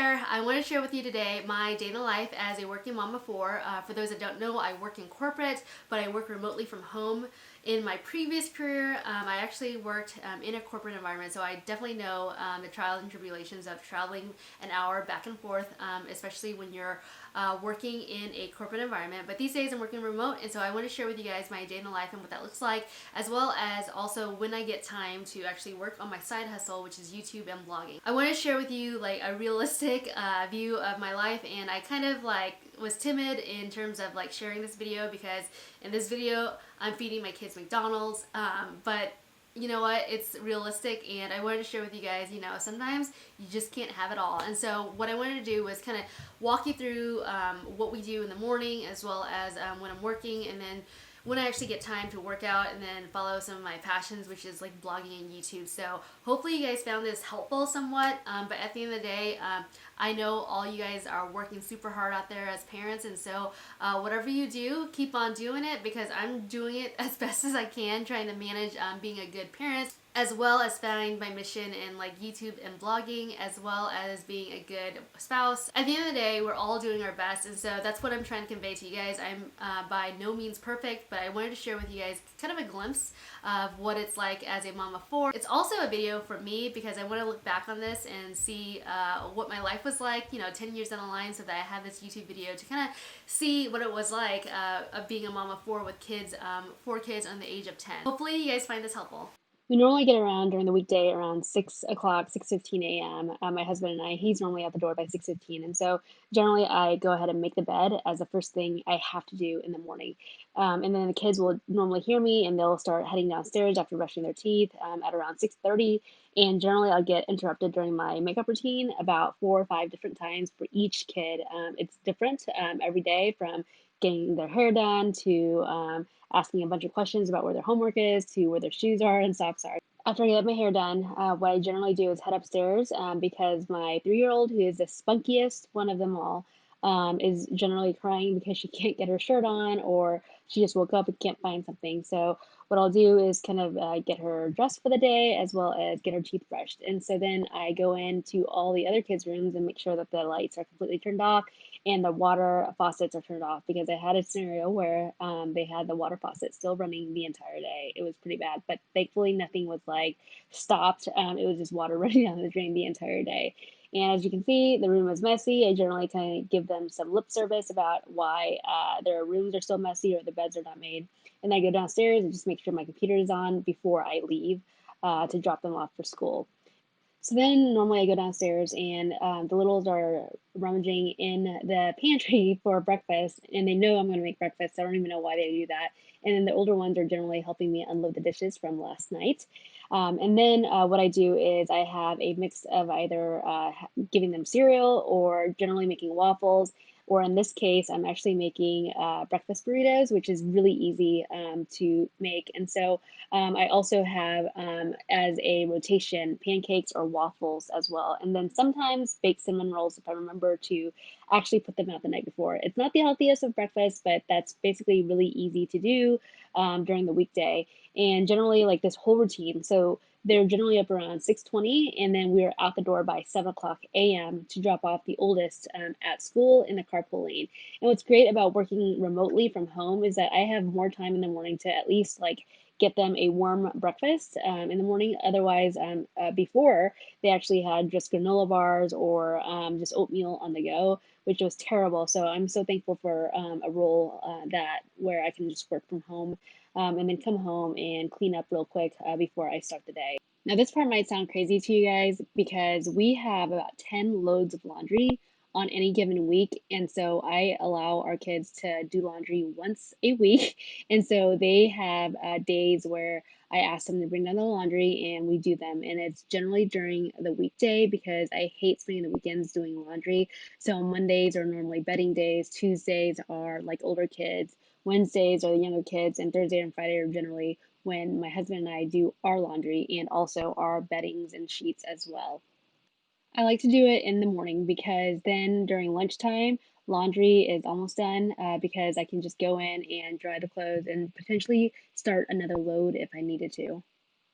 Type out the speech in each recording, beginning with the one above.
there, I want to share with you today my day in the life as a working mom before. For those that don't know, I work in corporate, but I work remotely from home. In my previous career, I actually worked in a corporate environment, so I definitely know the trials and tribulations of traveling an hour back and forth, especially when you're working in a corporate environment. But these days I'm working remote, and so I want to share with you guys my day in the life and what that looks like, as well as also when I get time to actually work on my side hustle, which is YouTube and blogging. I want to share with you like a realistic view of my life, and I kind of like was timid in terms of like sharing this video because in this video I'm feeding my kids McDonald's, but you know what, it's realistic, and I wanted to share with you guys, you know, sometimes you just can't have it all. And so what I wanted to do was kind of walk you through what we do in the morning, as well as when I'm working, and then when I actually get time to work out, and then follow some of my passions, which is like blogging and YouTube. So hopefully you guys found this helpful somewhat, but at the end of the day, I know all you guys are working super hard out there as parents, and so whatever you do, keep on doing it, because I'm doing it as best as I can, trying to manage being a good parent, as well as find my mission in like YouTube and blogging, as well as being a good spouse. At the end of the day, we're all doing our best, and so that's what I'm trying to convey to you guys. I'm by no means perfect, but I wanted to share with you guys kind of a glimpse of what it's like as a mom of four. It's also a video for me because I want to look back on this and see what my life was like, you know, 10 years down the line, so that I have this YouTube video to kind of see what it was like of being a mom of four with kids, 4 kids under the age of 10. Hopefully you guys find this helpful. We normally get around during the weekday around 6 o'clock, 6:15 a.m. My husband and I, he's normally at the door by 6:15. And so generally I go ahead and make the bed as the first thing I have to do in the morning. And then the kids will normally hear me, and they'll start heading downstairs after brushing their teeth at around 6:30. And generally I'll get interrupted during my makeup routine about 4 or 5 different times for each kid. It's different every day, from getting their hair done to asking a bunch of questions about where their homework is, to where their shoes are and socks are. After I get my hair done, what I generally do is head upstairs, because my 3-year-old, who is the spunkiest one of them all, is generally crying because she can't get her shirt on, or she just woke up and can't find something. So what I'll do is kind of get her dressed for the day, as well as get her teeth brushed. And so then I go into all the other kids' rooms and make sure that the lights are completely turned off and the water faucets are turned off, because I had a scenario where they had the water faucet still running the entire day. It was pretty bad, but thankfully nothing was like stopped. It was just water running down the drain the entire day. And as you can see, the room is messy. I generally kind of give them some lip service about why their rooms are still messy or the beds are not made. And then I go downstairs and just make sure my computer is on before I leave to drop them off for school. So then normally I go downstairs, and the littles are rummaging in the pantry for breakfast, and they know I'm going to make breakfast, so I don't even know why they do that. And then the older ones are generally helping me unload the dishes from last night. And then what I do is I have a mix of either giving them cereal, or generally making waffles, or in this case, I'm actually making breakfast burritos, which is really easy to make. And so I also have, as a rotation, pancakes or waffles as well. And then sometimes baked cinnamon rolls if I remember to actually put them out the night before. It's not the healthiest of breakfast, but that's basically really easy to do during the weekday. And generally, like this whole routine. So they're generally up around 6:20, and then we're out the door by 7 o'clock a.m. to drop off the oldest at school in the carpool lane. And what's great about working remotely from home is that I have more time in the morning to at least like get them a warm breakfast in the morning. Otherwise, before, they actually had just granola bars or just oatmeal on the go, which was terrible. So I'm so thankful for a role that where I can just work from home, and then come home and clean up real quick before I start the day. Now, this part might sound crazy to you guys because we have about 10 loads of laundry on any given week. And so I allow our kids to do laundry once a week. And so they have days where I ask them to bring down the laundry and we do them. And it's generally during the weekday because I hate spending the weekends doing laundry. So Mondays are normally bedding days, Tuesdays are like older kids, Wednesdays are the younger kids, and Thursday and Friday are generally when my husband and I do our laundry and also our beddings and sheets as well. I like to do it in the morning because then during lunchtime, laundry is almost done because I can just go in and dry the clothes and potentially start another load if I needed to.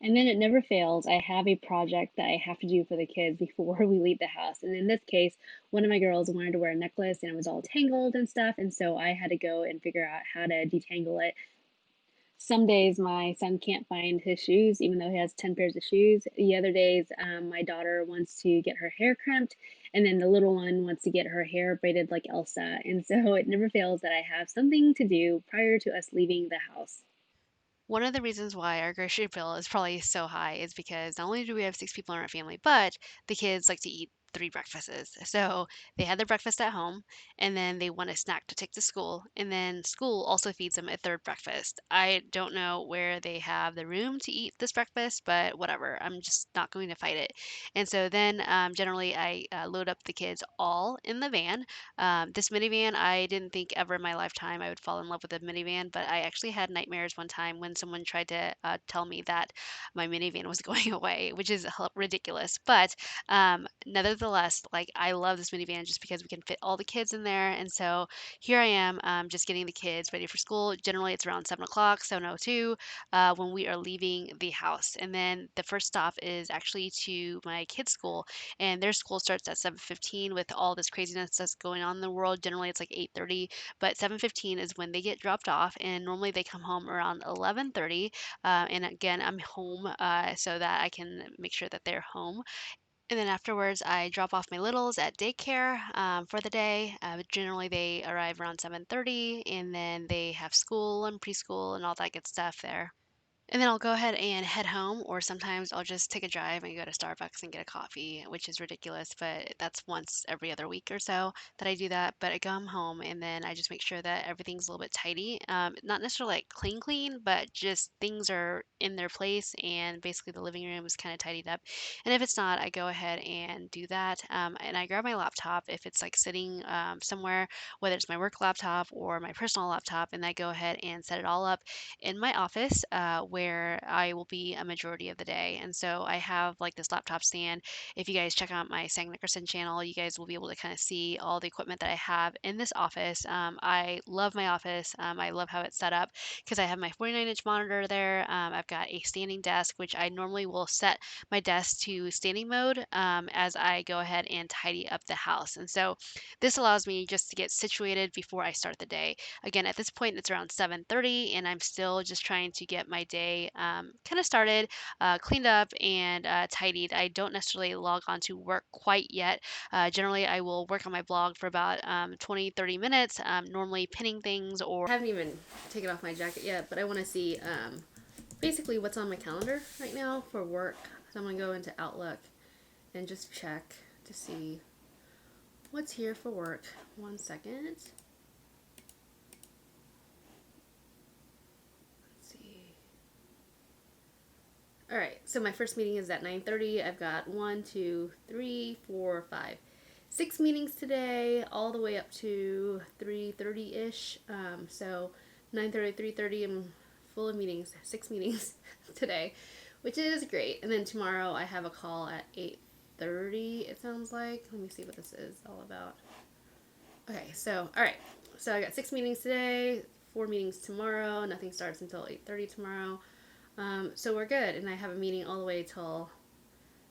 And then it never fails. I have a project that I have to do for the kids before we leave the house. And in this case, one of my girls wanted to wear a necklace and it was all tangled and stuff. And so I had to go and figure out how to detangle it. Some days my son can't find his shoes, even though he has 10 pairs of shoes. The other days, my daughter wants to get her hair crimped, and then the little one wants to get her hair braided like Elsa. And so it never fails that I have something to do prior to us leaving the house. One of the reasons why our grocery bill is probably so high is because not only do we have 6 people in our family, but the kids like to eat 3 breakfasts. So they had their breakfast at home, and then they want a snack to take to school, and then school also feeds them a third breakfast. I don't know where they have the room to eat this breakfast, but whatever. I'm just not going to fight it. And so then generally I load up the kids all in the van. This minivan, I didn't think ever in my lifetime I would fall in love with a minivan, but I actually had nightmares one time when someone tried to tell me that my minivan was going away, which is ridiculous. But nevertheless, like I love this minivan just because we can fit all the kids in there. And so here I am, just getting the kids ready for school. Generally, it's around 7 o'clock, 7:02, when we are leaving the house. And then the first stop is actually to my kids' school, and their school starts at 7:15 with all this craziness that's going on in the world. Generally, it's like 8:30, but 7:15 is when they get dropped off, and normally they come home around 11:30. And again, I'm home so that I can make sure that they're home. And then afterwards, I drop off my littles at daycare for the day. Generally, they arrive around 7:30, and then they have school and preschool and all that good stuff there. And then I'll go ahead and head home, or sometimes I'll just take a drive and go to Starbucks and get a coffee, which is ridiculous, but that's once every other week or so that I do that. But I come home and then I just make sure that everything's a little bit tidy. Not necessarily like clean, clean, but just things are in their place, and basically the living room is kind of tidied up. And if it's not, I go ahead and do that. And I grab my laptop if it's like sitting somewhere, whether it's my work laptop or my personal laptop, and I go ahead and set it all up in my office where I will be a majority of the day. And so I have like this laptop stand. If you guys check out my Sang Nickerson channel, you guys will be able to kind of see all the equipment that I have in this office. I love my office. I love how it's set up because I have my 49-inch monitor there. I've got a standing desk, which I normally will set my desk to standing mode as I go ahead and tidy up the house. And so this allows me just to get situated before I start the day. Again, at this point, it's around 7:30, and I'm still just trying to get my day kind of started, cleaned up, and tidied. I don't necessarily log on to work quite yet. Generally, I will work on my blog for about 20, 30 minutes, normally pinning things or. I haven't even taken off my jacket yet, but I want to see basically what's on my calendar right now for work. So I'm going to go into Outlook and just check to see what's here for work. 1 second. See. All right, so my first meeting is at 9:30. I've got 6 meetings today, all the way up to 3:30 ish. So 9:30, 3:30, I'm full of meetings. 6 meetings today, which is great. And then tomorrow I have a call at 8:30. It sounds like. Let me see what this is all about. Okay, so all right, so I got 6 meetings today, 4 meetings tomorrow. Nothing starts until 8:30 tomorrow. So we're good, and I have a meeting all the way till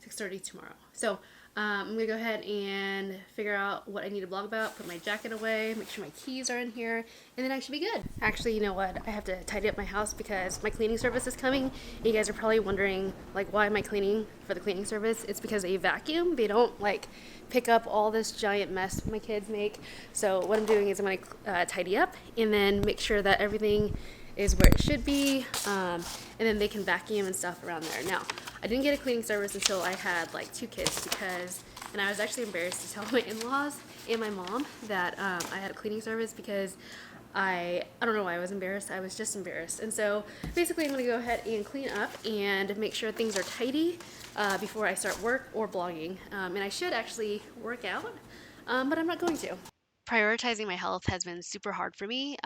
6:30 tomorrow. So I'm gonna go ahead and figure out what I need to blog about, put my jacket away, make sure my keys are in here, and then I should be good. Actually, you know what? I have to tidy up my house because my cleaning service is coming. You guys are probably wondering, like, why am I cleaning for the cleaning service? It's because they vacuum. They don't, like, pick up all this giant mess my kids make. So what I'm doing is I'm gonna tidy up and then make sure that everything is where it should be, and then they can vacuum and stuff around there. Now, I didn't get a cleaning service until I had like 2 kids and I was actually embarrassed to tell my in-laws and my mom that I had a cleaning service because I don't know why I was embarrassed. I was just embarrassed. And so basically I'm going to go ahead and clean up and make sure things are tidy before I start work or blogging. And I should actually work out, but I'm not going to. Prioritizing my health has been super hard for me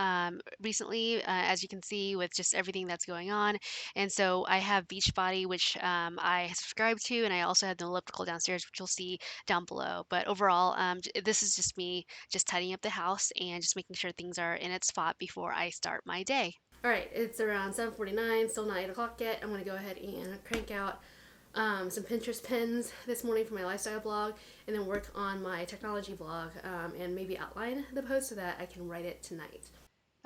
recently, as you can see, with just everything that's going on. And so I have Beachbody, which I subscribe to, and I also have the elliptical downstairs, which you'll see down below. But overall, this is just me just tidying up the house and just making sure things are in its spot before I start my day. All right, it's around 7:49, still not 8 o'clock yet. I'm gonna go ahead and crank out some Pinterest pins this morning for my lifestyle blog, and then work on my technology blog, and maybe outline the post so that I can write it tonight.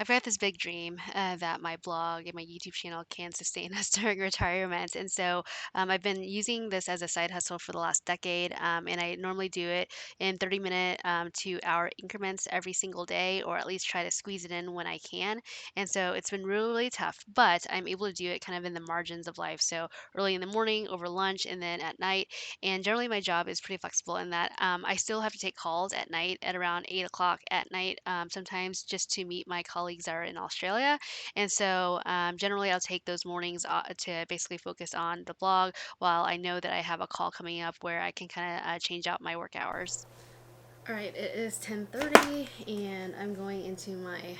I've got this big dream that my blog and my YouTube channel can sustain us during retirement. And so I've been using this as a side hustle for the last decade. And I normally do it in 30-minute to hour increments every single day, or at least try to squeeze it in when I can. And so it's been really, really tough, but I'm able to do it kind of in the margins of life. So early in the morning, over lunch, and then at night. And generally, my job is pretty flexible in that I still have to take calls at night at around 8 o'clock at night, sometimes just to meet my colleagues that are in Australia. And so generally, I'll take those mornings to basically focus on the blog while I know that I have a call coming up where I can kind of change out my work hours. All right, it is 10:30, and I'm going into my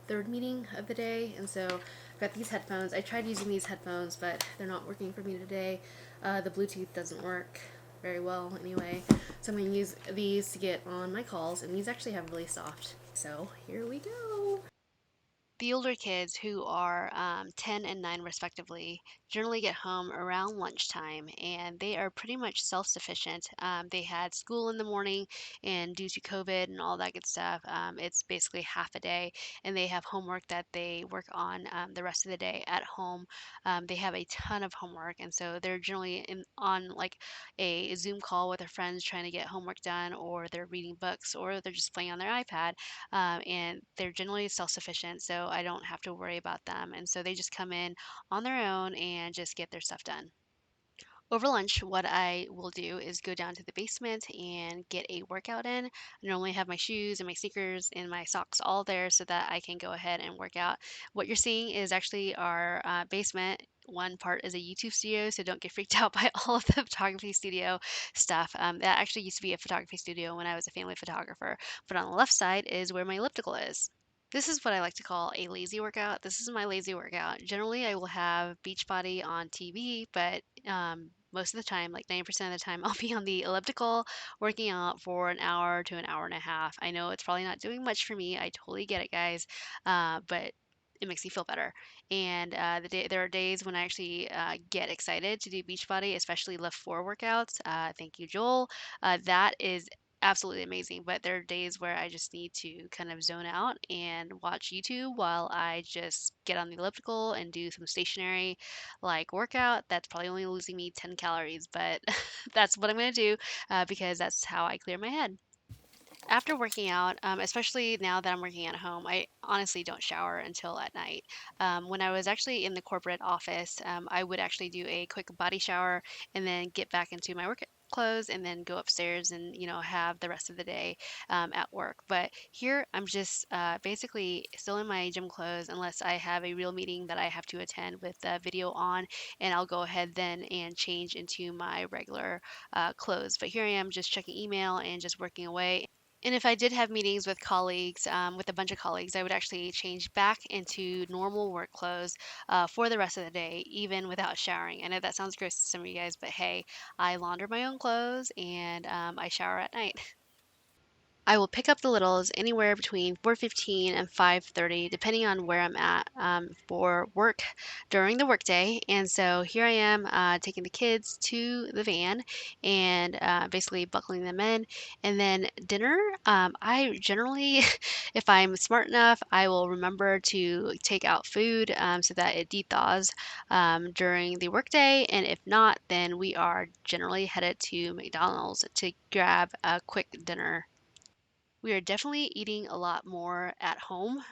third meeting of the day, and so I've got these headphones. I tried using these headphones, but they're not working for me today. The Bluetooth doesn't work very well anyway, so I'm going to use these to get on my calls, and these actually have really soft. So here we go. The older kids, who are 10 and 9 respectively, generally get home around lunchtime and they are pretty much self sufficient. They had school in the morning, and due to COVID and all that good stuff, it's basically half a day, and they have homework that they work on the rest of the day at home. They have a ton of homework, and so they're generally on like a Zoom call with their friends trying to get homework done, or they're reading books, or they're just playing on their iPad, and they're generally self-sufficient, so I don't have to worry about them. And so they just come in on their own and just get their stuff done. Over lunch, what I will do is go down to the basement and get a workout in. I normally have my shoes and my sneakers and my socks all there so that I can go ahead and work out. What you're seeing is actually our basement. One part is a YouTube studio, so don't get freaked out by all of the photography studio stuff. That actually used to be a photography studio when I was a family photographer. But on the left side is where my elliptical is. This is what I like to call a lazy workout. This is my lazy workout. Generally, I will have Beachbody on TV, but most of the time, like 90% of the time, I'll be on the elliptical working out for an hour to an hour and a half. I know it's probably not doing much for me. I totally get it, guys, but it makes me feel better. And there are days when I actually get excited to do Beachbody, especially lift four workouts. Thank you, Joel. That is absolutely amazing. But there are days where I just need to kind of zone out and watch YouTube while I just get on the elliptical and do some stationary like workout. That's probably only losing me 10 calories, but that's what I'm going to do because that's how I clear my head. After working out, especially now that I'm working at home, I honestly don't shower until at night. When I was actually in the corporate office, I would actually do a quick body shower and then get back into my work clothes and then go upstairs and have the rest of the day at work. But here I'm just basically still in my gym clothes unless I have a real meeting that I have to attend with the video on, and I'll go ahead then and change into my regular clothes. But here I am just checking email and just working away. And if I did have meetings with colleagues, with a bunch of colleagues, I would actually change back into normal work clothes for the rest of the day, even without showering. I know that sounds gross to some of you guys, but hey, I launder my own clothes and I shower at night. I will pick up the littles anywhere between 4:15 and 5:30, depending on where I'm at for work during the workday. And so here I am taking the kids to the van and basically buckling them in. And then dinner, I generally, if I'm smart enough, I will remember to take out food so that it de-thaws during the workday. And if not, then we are generally headed to McDonald's to grab a quick dinner. We are definitely eating a lot more at home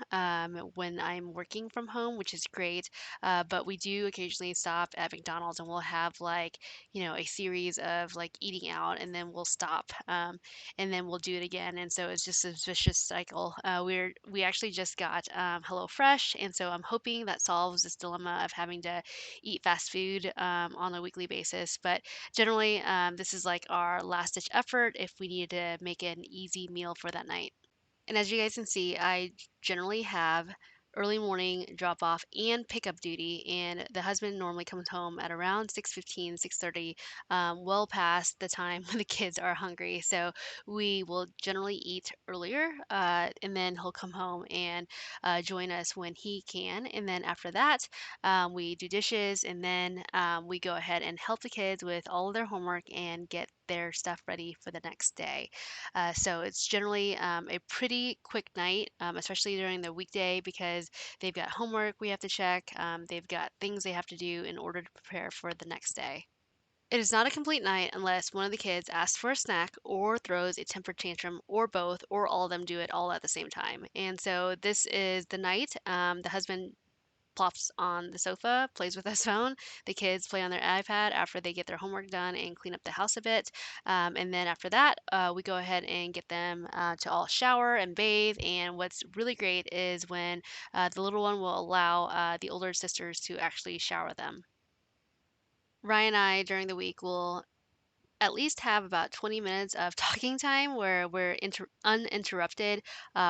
when I'm working from home, which is great. But we do occasionally stop at McDonald's and we'll have like, a series of like eating out, and then we'll stop and then we'll do it again. And so it's just a vicious cycle. We actually just got HelloFresh, and so I'm hoping that solves this dilemma of having to eat fast food on a weekly basis. But generally, this is like our last ditch effort if we needed to make an easy meal for that night. And as you guys can see, I generally have early morning drop off and pickup duty, and the husband normally comes home at around 6:15, 6:30, well past the time when the kids are hungry. So we will generally eat earlier, and then he'll come home and join us when he can. And then after that, we do dishes, and then we go ahead and help the kids with all of their homework and get their stuff ready for the next day. So it's generally a pretty quick night, especially during the weekday, because they've got homework we have to check, they've got things they have to do in order to prepare for the next day. It is not a complete night unless one of the kids asks for a snack or throws a temper tantrum, or both, or all of them do it all at the same time. And so this is the night. The husband plops on the sofa, plays with his phone. The kids play on their iPad after they get their homework done and clean up the house a bit. And then after that, we go ahead and get them to all shower and bathe. And what's really great is when the little one will allow the older sisters to actually shower them. Ryan and I during the week will at least have about 20 minutes of talking time where we're uninterrupted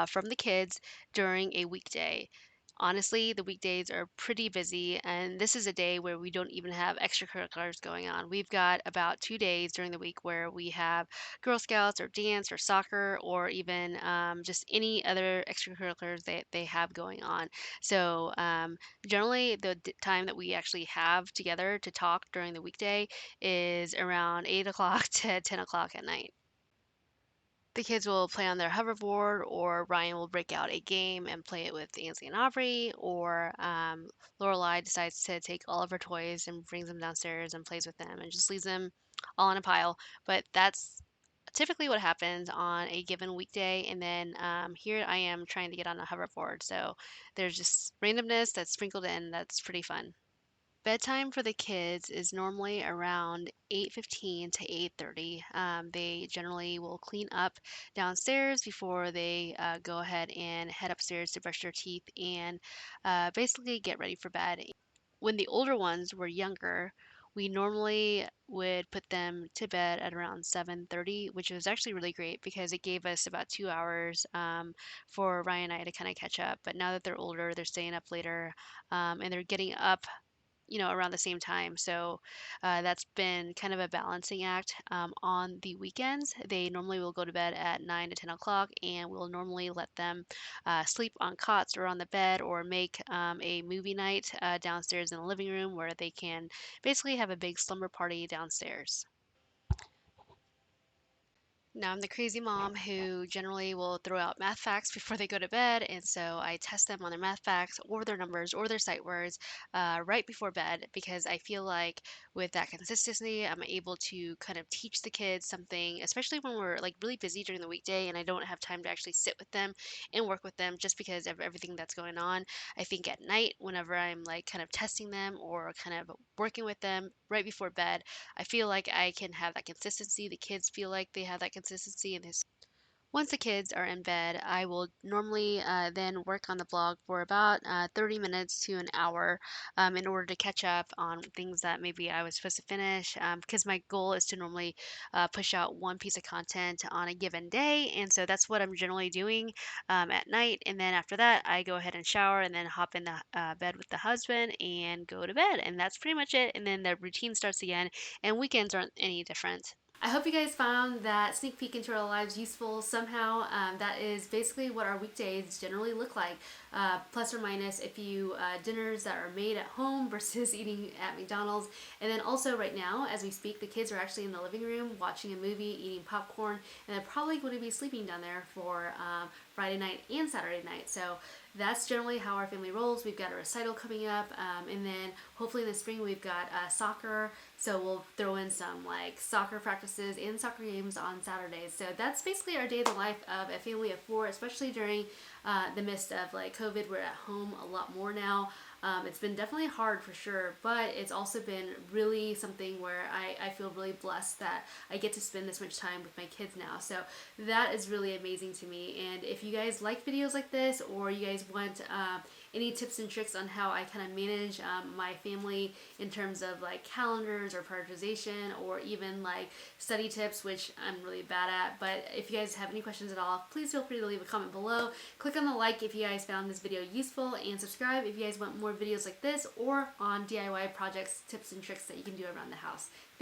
from the kids during a weekday. Honestly, the weekdays are pretty busy, and this is a day where we don't even have extracurriculars going on. We've got about 2 days during the week where we have Girl Scouts or dance or soccer or even just any other extracurriculars that they have going on. So, generally, the time that we actually have together to talk during the weekday is around 8 o'clock to 10 o'clock at night. The kids will play on their hoverboard, or Ryan will break out a game and play it with Ainsley and Aubrey, or Lorelai decides to take all of her toys and brings them downstairs and plays with them and just leaves them all in a pile. But that's typically what happens on a given weekday. And then here I am trying to get on a hoverboard. So there's just randomness that's sprinkled in that's pretty fun. Bedtime for the kids is normally around 8:15 to 8:30. They generally will clean up downstairs before they go ahead and head upstairs to brush their teeth and basically get ready for bed. When the older ones were younger, we normally would put them to bed at around 7:30, which was actually really great because it gave us about 2 hours for Ryan and I to kind of catch up. But now that they're older, they're staying up later, and they're getting up, around the same time. So that's been kind of a balancing act. On the weekends, they normally will go to bed at 9 to 10 o'clock, and we'll normally let them sleep on cots or on the bed, or make a movie night downstairs in the living room where they can basically have a big slumber party downstairs. Now, I'm the crazy mom who generally will throw out math facts before they go to bed, and so I test them on their math facts or their numbers or their sight words right before bed, because I feel like with that consistency, I'm able to kind of teach the kids something, especially when we're like really busy during the weekday and I don't have time to actually sit with them and work with them just because of everything that's going on. I think at night, whenever I'm like kind of testing them or kind of working with them right before bed, I feel like I can have that consistency. The kids feel like they have that consistency, and once the kids are in bed, I will normally then work on the blog for about 30 minutes to an hour in order to catch up on things that maybe I was supposed to finish. Because my goal is to normally push out one piece of content on a given day. And so that's what I'm generally doing at night. And then after that, I go ahead and shower and then hop in the bed with the husband and go to bed. And that's pretty much it. And then the routine starts again, and weekends aren't any different. I hope you guys found that sneak peek into our lives useful somehow. That is basically what our weekdays generally look like, plus or minus a few dinners that are made at home versus eating at McDonald's. And then also right now, as we speak, the kids are actually in the living room watching a movie, eating popcorn, and they're probably going to be sleeping down there for Friday night and Saturday night. So that's generally how our family rolls. We've got a recital coming up, and then hopefully in the spring we've got soccer. So we'll throw in some like soccer practices and soccer games on Saturdays. So that's basically our day in the life of a family of four, especially during the midst of like COVID. We're at home a lot more now. It's been definitely hard for sure, but it's also been really something where I feel really blessed that I get to spend this much time with my kids now. So that is really amazing to me. And if you guys like videos like this, or you guys want any tips and tricks on how I kind of manage my family in terms of like calendars or prioritization, or even like study tips, which I'm really bad at. But if you guys have any questions at all, please feel free to leave a comment below. Click on the like if you guys found this video useful, and subscribe if you guys want more videos like this or on DIY projects, tips and tricks that you can do around the house.